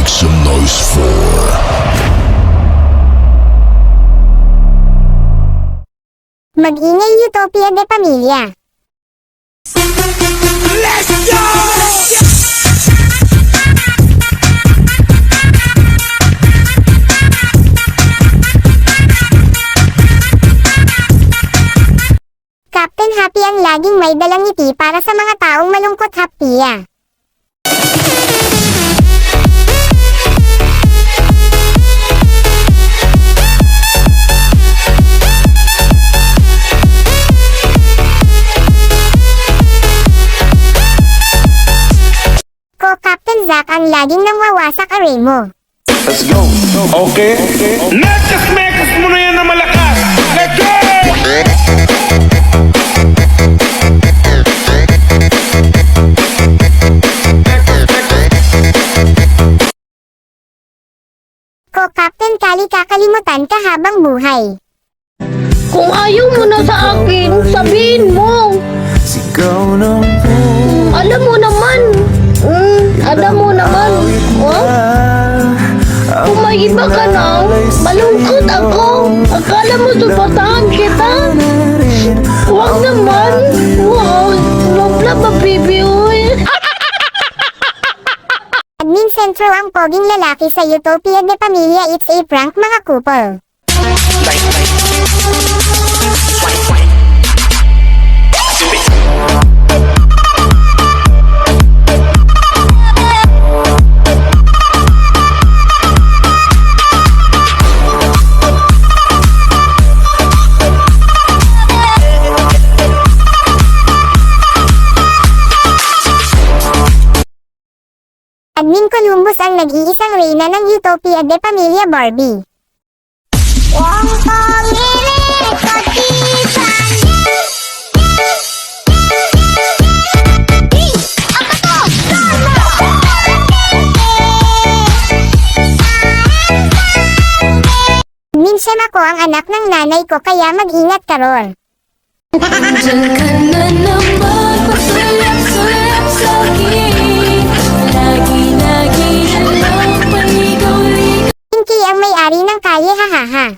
Make some noise for Mag-ingay Utopia de Pamilya. Let's go! Captain Happy ang laging may dalang ngiti para sa mga taong malungkot happiya. Captain Zack ang laging nangwawasak aray mo. Let's go. Okay. Mekas mo na yan na malakas! Let's go! Captain Kali kakalimutan ka habang buhay. Kung ayaw mo na sa akin, sabihin mo. Sigaw ng Alam mo naman. Alam mo naman. Kung may iba ka na, malungkot ako. Akala mo suportahan kita? Huwag naman. Huwag na ba, baby, uy? Admin Centro ang poging lalaki sa Utopia de Pamilya. It's a prank mga couple. Admin Columbus ang nag-iisang reyna ng Utopia de Pamilya Barbie. Minsan ako ang anak ng nanay ko kaya mag-ingat ka Ror. Diyan ka na naman, pagsulap-sulap sa akin. Lagi-lagi na lang paligaw-ligaw. Pinky ang may-ari ng kalye hahaha.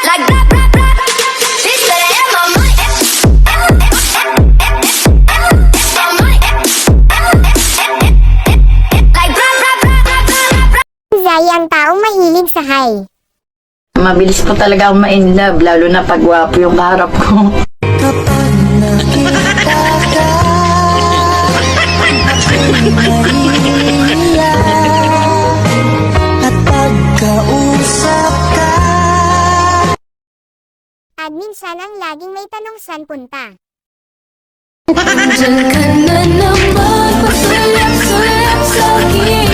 Like rap, rap, rap. This better have my money. My money. Like rap, rap, rap, rap, rap, rap. Zay ang taong mahilig sa high. Mabilis po talaga akong ma-inlove, lalo na pag gwapo yung kaharap ko. Kapag nakita ka, ako'y mahihiya. At pagkausap ka, Admin San ang laging may tanong saan punta. diyan ka na naman, pagsulap-sulap sa akin.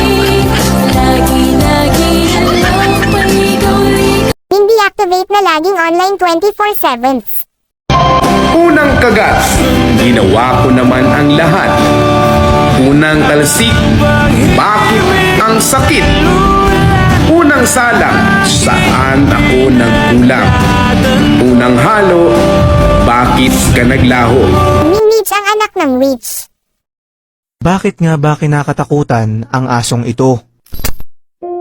Lagi-lagi na lang paligaw-ligaw. Hindi activate na laging online 24/7. unang kagat. Ginawa ko naman ang lahat. Unang talsik. Bakit ang sakit? Unang salang. Saan ako nagkulang? Unang halo. Bakit ka naglaho? Minich ang anak ng Rich. Bakit nga ba kinakatakutan ang asong ito?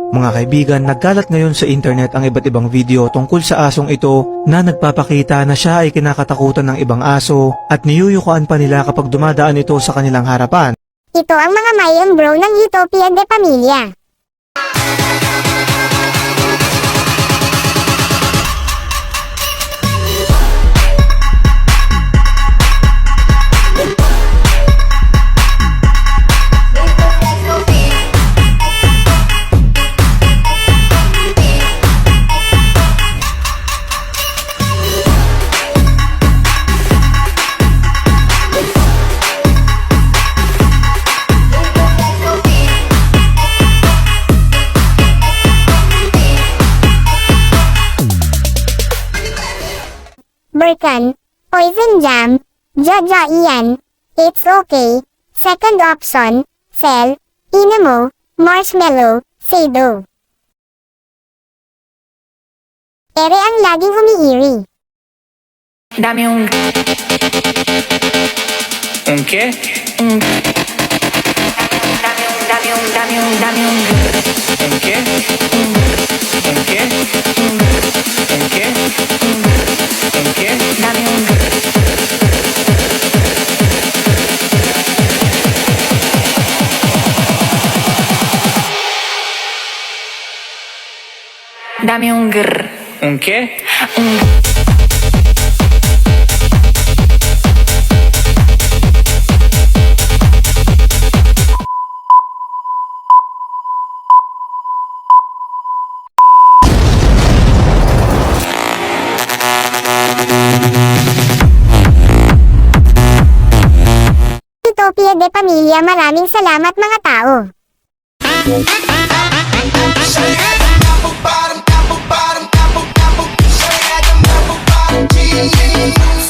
Mga kaibigan, nagkalat ngayon sa internet ang iba't ibang video tungkol sa asong ito na nagpapakita na siya ay kinakatakutan ng ibang aso at niyuyukuan pa nila kapag dumadaan ito sa kanilang harapan. Ito ang mga mayang bro ng Utopia de Pamilya. Burkan, Poison Jam, Jaja Ian, It's Okay, Second Option, Cell, Inamo, Marshmallow, Sado. Ere ang laging umiiri. Dame un... ¿Un qué? Dame un Dame un grr. ¿Un qué? Utopia de Pamilya, maraming salamat mga tao. Apple bottom, apple bottom, apple, apple. Say I got apple bottom jeans.